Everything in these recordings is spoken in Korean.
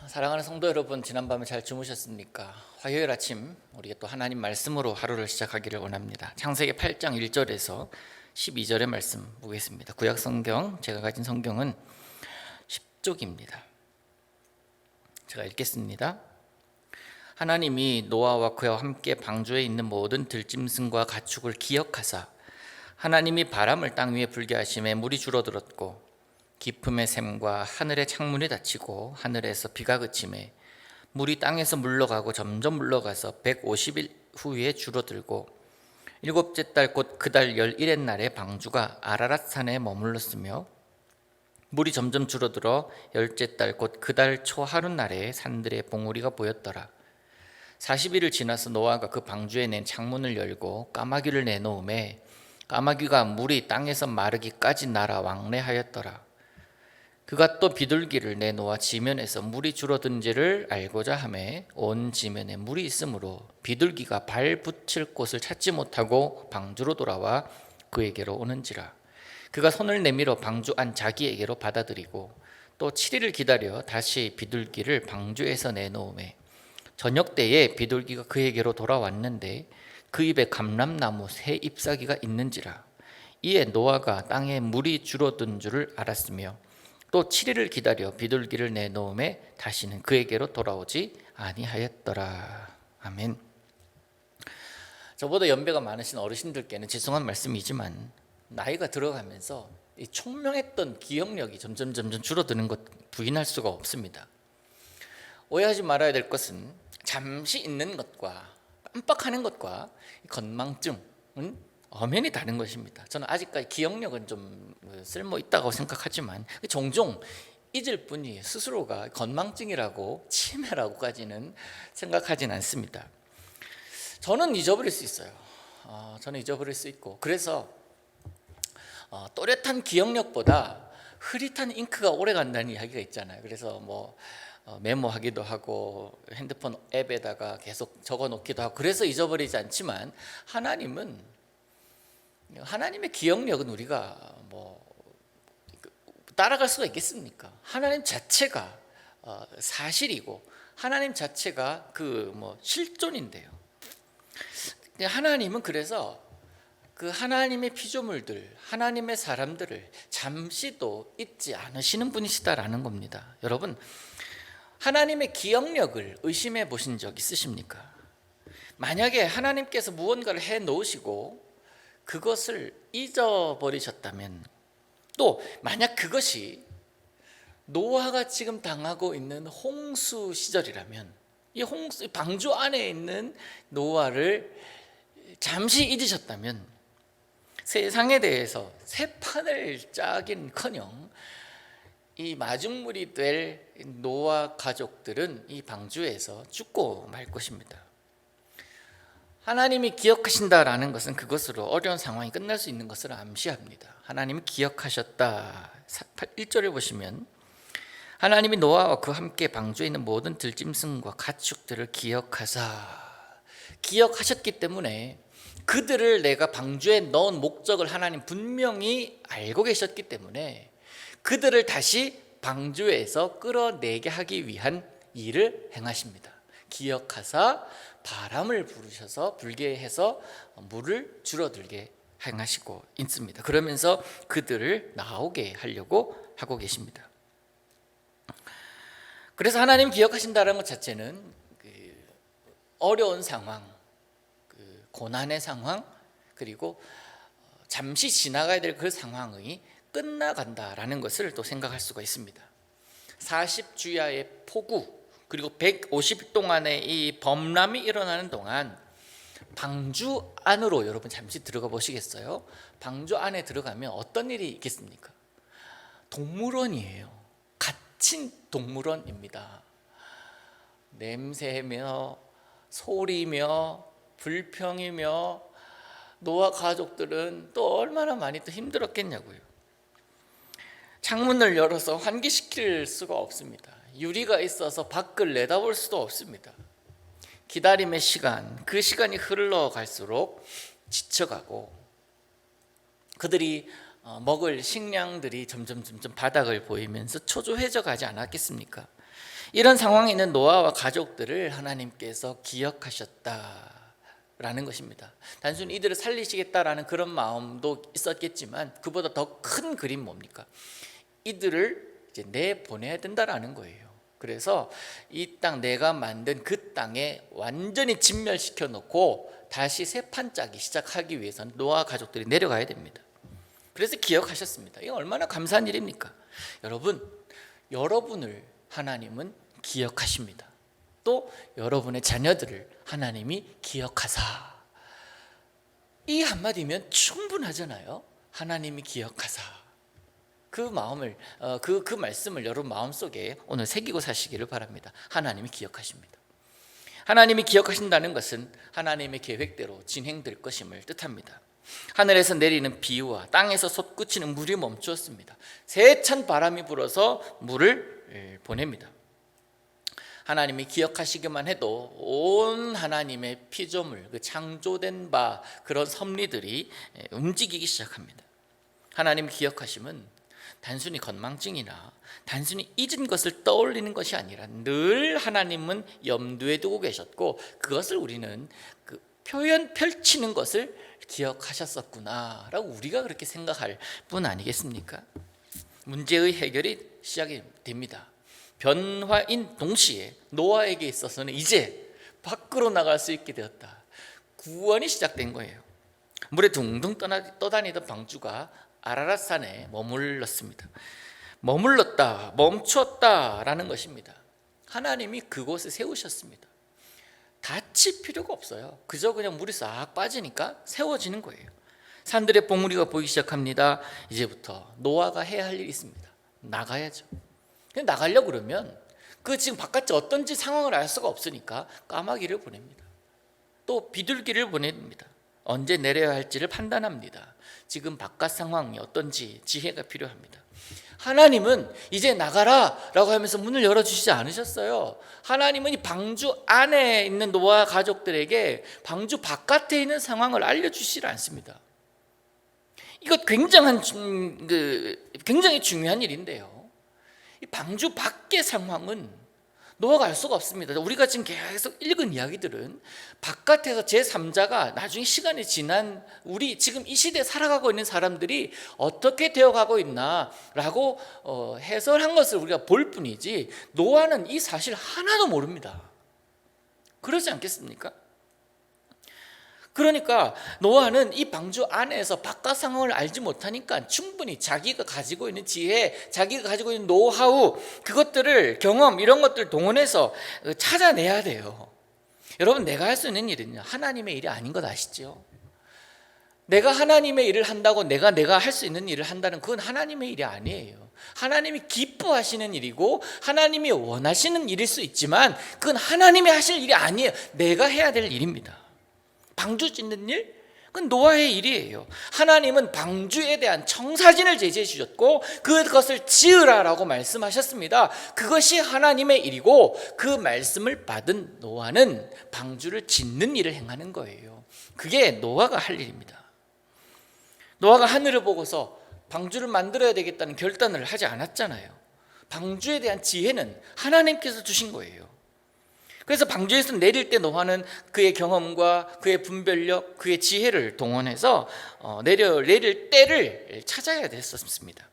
사랑하는 성도 여러분, 지난밤에 잘 주무셨습니까? 화요일 아침 우리가 또 하나님 말씀으로 하루를 시작하기를 원합니다. 창세기 8장 1절에서 12절의 말씀 보겠습니다. 구약 성경, 제가 가진 성경은 10쪽입니다. 제가 읽겠습니다. 하나님이 노아와 그와 함께 방주에 있는 모든 들짐승과 가축을 기억하사 하나님이 바람을 땅 위에 불게 하심에 물이 줄어들었고 깊음의 샘과 하늘의 창문이 닫히고 하늘에서 비가 그치매 물이 땅에서 물러가고 점점 물러가서 150일 후에 줄어들고 일곱째 달 곧 그 달 11의 날에 방주가 아라랏 산에 머물렀으며 물이 점점 줄어들어 열째 달 곧 그 달 초 하룻날에 산들의 봉우리가 보였더라. 40일을 지나서 노아가 그 방주에 낸 창문을 열고 까마귀를 내놓음에 까마귀가 물이 땅에서 마르기까지 날아 왕래하였더라. 그가 또 비둘기를 내놓아 지면에서 물이 줄어든지를 알고자 하매 온 지면에 물이 있으므로 비둘기가 발 붙일 곳을 찾지 못하고 방주로 돌아와 그에게로 오는지라. 그가 손을 내밀어 방주 안 자기에게로 받아들이고 또 7일을 기다려 다시 비둘기를 방주에서 내놓음에 저녁 때에 비둘기가 그에게로 돌아왔는데 그 입에 감람나무 새 잎사귀가 있는지라. 이에 노아가 땅에 물이 줄어든 줄을 알았으며 또 7일을 기다려 비둘기를 내놓음에 다시는 그에게로 돌아오지 아니하였더라. 아멘. 저보다 연배가 많으신 어르신들께는 죄송한 말씀이지만 나이가 들어가면서 이 총명했던 기억력이 점점 줄어드는 것 부인할 수가 없습니다. 오해하지 말아야 될 것은 잠시 있는 것과 깜빡하는 것과 건망증은 엄연히 다른 것입니다. 저는 아직까지 기억력은 좀 쓸모 있다고 생각하지만 종종 잊을 뿐이에요. 스스로가 건망증이라고 치매라고까지는 생각하진 않습니다. 저는 잊어버릴 수 있어요. 저는 잊어버릴 수 있고 그래서 또렷한 기억력보다 흐릿한 잉크가 오래 간다는 이야기가 있잖아요. 그래서 메모하기도 하고 핸드폰 앱에다가 계속 적어놓기도 하고 그래서 잊어버리지 않지만 하나님의 기억력은 우리가 따라갈 수가 있겠습니까? 하나님 자체가 사실이고 하나님 자체가 실존인데요. 하나님은 그래서 그 하나님의 피조물들, 하나님의 사람들을 잠시도 잊지 않으시는 분이시다라는 겁니다. 여러분, 하나님의 기억력을 의심해 보신 적 있으십니까? 만약에 하나님께서 무언가를 해 놓으시고 그것을 잊어버리셨다면, 또 만약 그것이 노아가 지금 당하고 있는 홍수 시절이라면 이 방주 안에 있는 노아를 잠시 잊으셨다면 세상에 대해서 새판을 짜긴커녕 이 마중물이 될 노아 가족들은 이 방주에서 죽고 말 것입니다. 하나님이 기억하신다라는 것은 그것으로 어려운 상황이 끝날 수 있는 것을 암시합니다. 하나님이 기억하셨다. 1절에 보시면 하나님이 노아와 그 함께 방주에 있는 모든 들짐승과 가축들을 기억하셨기 때문에 그들을 내가 방주에 넣은 목적을 하나님 분명히 알고 계셨기 때문에 그들을 다시 방주에서 끌어내게 하기 위한 일을 행하십니다. 기억하사 바람을 부르셔서 불게 해서 물을 줄어들게 행하시고 있습니다. 그러면서 그들을 나오게 하려고 하고 계십니다. 그래서 하나님 기억하신다는 것 자체는 어려운 상황, 고난의 상황, 그리고 잠시 지나가야 될 그 상황이 끝나간다라는 것을 또 생각할 수가 있습니다. 40주야의 폭우 그리고 150일 동안의 이 범람이 일어나는 동안 방주 안으로 여러분 잠시 들어가 보시겠어요? 방주 안에 들어가면 어떤 일이 있겠습니까? 동물원이에요. 갇힌 동물원입니다. 냄새며 소리며 불평이며 노아 가족들은 또 얼마나 많이 또 힘들었겠냐고요. 창문을 열어서 환기시킬 수가 없습니다. 유리가 있어서 밖을 내다볼 수도 없습니다. 기다림의 시간, 그 시간이 흘러갈수록 지쳐가고 그들이 먹을 식량들이 점점 바닥을 보이면서 초조해져 가지 않았겠습니까? 이런 상황에 있는 노아와 가족들을 하나님께서 기억하셨다라는 것입니다. 단순히 이들을 살리시겠다라는 그런 마음도 있었겠지만 그보다 더 큰 그림 뭡니까? 이들을 이제 내보내야 된다라는 거예요. 그래서 이 땅, 내가 만든 그 땅에 완전히 진멸시켜 놓고 다시 새 판 짜기 시작하기 위해서는 노아 가족들이 내려가야 됩니다. 그래서 기억하셨습니다. 이거 얼마나 감사한 일입니까? 여러분을 하나님은 기억하십니다. 또 여러분의 자녀들을 하나님이 기억하사. 이 한마디면 충분하잖아요. 하나님이 기억하사. 그 마음을 그 말씀을 여러분 마음속에 오늘 새기고 사시기를 바랍니다. 하나님이 기억하십니다. 하나님이 기억하신다는 것은 하나님의 계획대로 진행될 것임을 뜻합니다. 하늘에서 내리는 비와 땅에서 솟구치는 물이 멈추었습니다. 세찬 바람이 불어서 물을 보냅니다. 하나님이 기억하시기만 해도 온 하나님의 피조물, 그 창조된 바 그런 섭리들이 움직이기 시작합니다. 하나님이 기억하심은 단순히 건망증이나 단순히 잊은 것을 떠올리는 것이 아니라 늘 하나님은 염두에 두고 계셨고 그것을 우리는 그 펼치는 것을 기억하셨었구나라고 우리가 그렇게 생각할 뿐 아니겠습니까? 문제의 해결이 시작이 됩니다. 변화인 동시에 노아에게 있어서는 이제 밖으로 나갈 수 있게 되었다. 구원이 시작된 거예요. 물에 둥둥 떠다니던 방주가 아라랏산에 머물렀습니다. 머물렀다, 멈추었다라는 것입니다. 하나님이 그곳에 세우셨습니다. 다칠 필요가 없어요. 그저 그냥 물이 싹 빠지니까 세워지는 거예요. 산들의 봉우리가 보이기 시작합니다. 이제부터 노아가 해야 할 일이 있습니다. 나가야죠. 나가려고 그러면 그 지금 바깥에 어떤지 상황을 알 수가 없으니까 까마귀를 보냅니다. 또 비둘기를 보냅니다. 언제 내려야 할지를 판단합니다. 지금 바깥 상황이 어떤지 지혜가 필요합니다. 하나님은 이제 나가라 라고 하면서 문을 열어주시지 않으셨어요. 하나님은 이 방주 안에 있는 노아 가족들에게 방주 바깥에 있는 상황을 알려주시지 않습니다. 이거 굉장히 중요한 일인데요. 이 방주 밖의 상황은 노아가 알 수가 없습니다. 우리가 지금 계속 읽은 이야기들은 바깥에서 제3자가 나중에 시간이 지난 우리 지금 이 시대에 살아가고 있는 사람들이 어떻게 되어가고 있나라고 해설한 것을 우리가 볼 뿐이지 노아는 이 사실 하나도 모릅니다. 그러지 않겠습니까? 그러니까 노아는 이 방주 안에서 바깥 상황을 알지 못하니까 충분히 자기가 가지고 있는 지혜, 자기가 가지고 있는 노하우, 그것들을 경험 이런 것들을 동원해서 찾아내야 돼요. 여러분, 내가 할 수 있는 일은요, 하나님의 일이 아닌 것 아시죠? 내가 하나님의 일을 한다고 내가 할 수 있는 일을 한다는 그건 하나님의 일이 아니에요. 하나님이 기뻐하시는 일이고 하나님이 원하시는 일일 수 있지만 그건 하나님이 하실 일이 아니에요. 내가 해야 될 일입니다. 방주 짓는 일? 그건 노아의 일이에요. 하나님은 방주에 대한 청사진을 제시해 주셨고 그것을 지으라라고 말씀하셨습니다. 그것이 하나님의 일이고 그 말씀을 받은 노아는 방주를 짓는 일을 행하는 거예요. 그게 노아가 할 일입니다. 노아가 하늘을 보고서 방주를 만들어야 되겠다는 결단을 하지 않았잖아요. 방주에 대한 지혜는 하나님께서 주신 거예요. 그래서 방주에서 내릴 때 노아는 그의 경험과 그의 분별력, 그의 지혜를 동원해서 내릴 때를 찾아야 됐었습니다.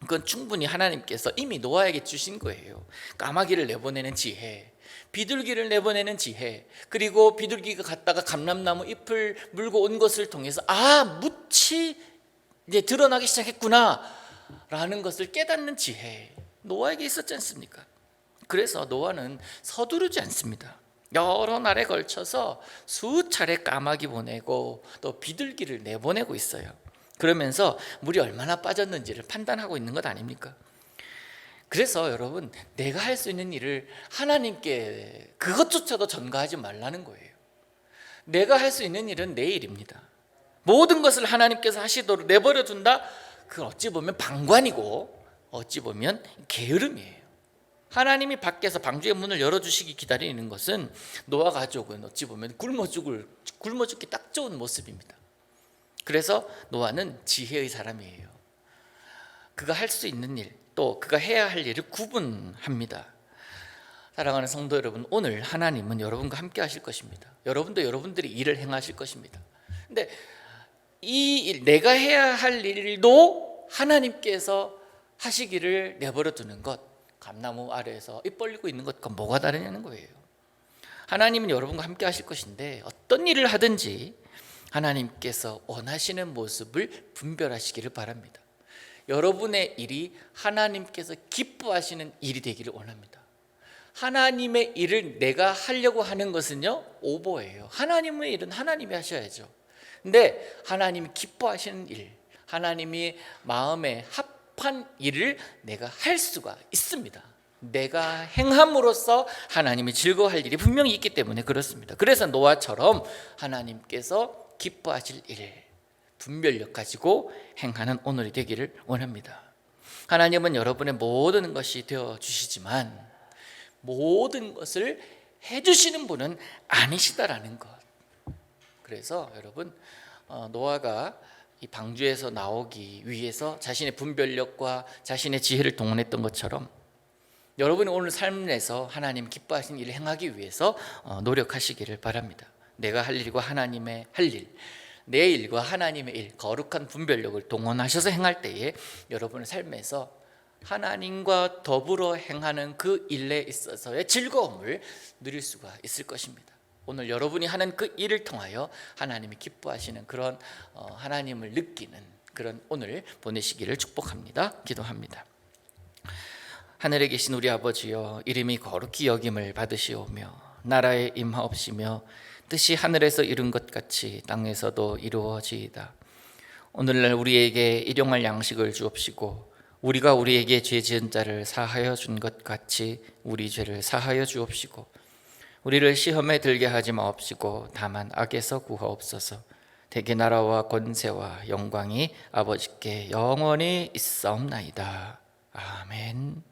그건 충분히 하나님께서 이미 노아에게 주신 거예요. 까마귀를 내보내는 지혜, 비둘기를 내보내는 지혜, 그리고 비둘기가 갔다가 감람나무 잎을 물고 온 것을 통해서 묻이 이제 드러나기 시작했구나 라는 것을 깨닫는 지혜, 노아에게 있었지 않습니까? 그래서 노아는 서두르지 않습니다. 여러 날에 걸쳐서 수차례 까마귀 보내고 또 비둘기를 내보내고 있어요. 그러면서 물이 얼마나 빠졌는지를 판단하고 있는 것 아닙니까? 그래서 여러분, 내가 할 수 있는 일을 하나님께 그것조차도 전가하지 말라는 거예요. 내가 할 수 있는 일은 내 일입니다. 모든 것을 하나님께서 하시도록 내버려 둔다? 그건 어찌 보면 방관이고 어찌 보면 게으름이에요. 하나님이 밖에서 방주의 문을 열어주시기 기다리는 것은 노아 가족은 어찌 보면 굶어 죽기 딱 좋은 모습입니다. 그래서 노아는 지혜의 사람이에요. 그가 할 수 있는 일, 또 그가 해야 할 일을 구분합니다. 사랑하는 성도 여러분, 오늘 하나님은 여러분과 함께 하실 것입니다. 여러분도 여러분들이 일을 행하실 것입니다. 근데 이 일, 내가 해야 할 일도 하나님께서 하시기를 내버려 두는 것, 감나무 아래에서 입 벌리고 있는 것과 뭐가 다르냐는 거예요. 하나님은 여러분과 함께 하실 것인데 어떤 일을 하든지 하나님께서 원하시는 모습을 분별하시기를 바랍니다. 여러분의 일이 하나님께서 기뻐하시는 일이 되기를 원합니다. 하나님의 일을 내가 하려고 하는 것은요, 오버예요. 하나님의 일은 하나님이 하셔야죠. 근데 하나님이 기뻐하시는 일, 하나님이 마음에 합한 일을 내가 할 수가 있습니다. 내가 행함으로써 하나님이 즐거워할 일이 분명히 있기 때문에 그렇습니다. 그래서 노아처럼 하나님께서 기뻐하실 일, 분별력 가지고 행하는 오늘이 되기를 원합니다. 하나님은 여러분의 모든 것이 되어주시지만 모든 것을 해주시는 분은 아니시다라는 것. 그래서 여러분, 노아가 이 방주에서 나오기 위해서 자신의 분별력과 자신의 지혜를 동원했던 것처럼 여러분이 오늘 삶에서 하나님 기뻐하시는 일을 행하기 위해서 노력하시기를 바랍니다. 내가 할 일과 하나님의 할 일, 내 일과 하나님의 일, 거룩한 분별력을 동원하셔서 행할 때에 여러분의 삶에서 하나님과 더불어 행하는 그 일에 있어서의 즐거움을 누릴 수가 있을 것입니다. 오늘 여러분이 하는 그 일을 통하여 하나님이 기뻐하시는 그런 하나님을 느끼는 그런 오늘 보내시기를 축복합니다. 기도합니다. 하늘에 계신 우리 아버지여, 이름이 거룩히 여김을 받으시오며 나라에 임하옵시며 뜻이 하늘에서 이룬 것 같이 땅에서도 이루어지이다. 오늘날 우리에게 일용할 양식을 주옵시고 우리가 우리에게 죄 지은 자를 사하여 준 것 같이 우리 죄를 사하여 주옵시고 우리를 시험에 들게 하지 마옵시고 다만 악에서 구하옵소서. 대개 나라와 권세와 영광이 아버지께 영원히 있사옵나이다. 아멘.